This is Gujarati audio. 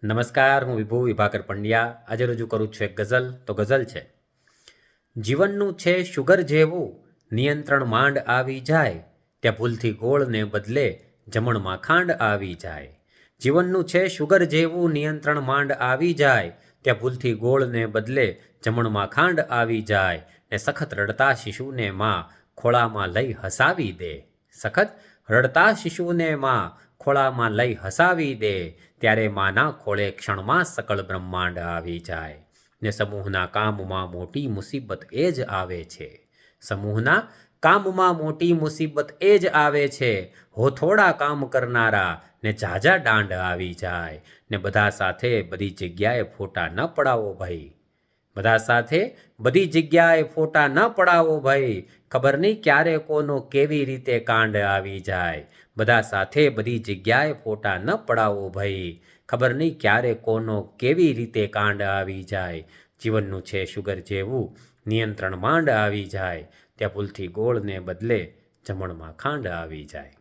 નમસ્કાર, હું વિભુ વિભાકર પંડ્યા આજે રજૂ કરું છું એક ગઝલ. તો ગઝલ છે: જીવનનું છે શુગર જેવું, નિયંત્રણ માંડ આવી જાય, ત્યાં ભૂલથી ગોળને બદલે જમણમાં ખાંડ આવી જાય. જીવનનું છે શુગર જેવું, નિયંત્રણ માંડ આવી જાય, ત્યાં ભૂલથી ગોળને બદલે જમણમાં ખાંડ આવી જાય. ને સખત રડતા શિશુને માં ખોળામાં લઈ હસાવી દે. સખત રડતા શિશુને માં ખોળામાં લઈ હસાવી દે, ત્યારે માના ખોળે ક્ષણમાં સકળ બ્રહ્માંડ આવી જાય. ને સમૂહના કામમાં મોટી મુસીબત એ જ આવે છે. સમૂહના કામમાં મોટી મુસીબત એ જ આવે છે. હો થોડા કામ કરનારા ને ઝાઝા દાંડ આવી જાય. ને બધા સાથે બધી જગ્યાએ ફોટા ન પડાવો ભાઈ. બધા સાથે બધી જગ્યાએ ફોટા ન પડાવો ભાઈ. ખબર નહીં ક્યારે કોનો કેવી રીતે કાંડ આવી જાય. બધા સાથે બધી જગ્યાએ ફોટા ન પડાવો ભાઈ. ખબર નહીં ક્યારે કોનો કેવી રીતે કાંડ આવી જાય. જીવનનું છે શુગર જેવું, નિયંત્રણ માંડ આવી જાય, ત્યાં ભૂલથી ગોળને બદલે જમણમાં ખાંડ આવી જાય.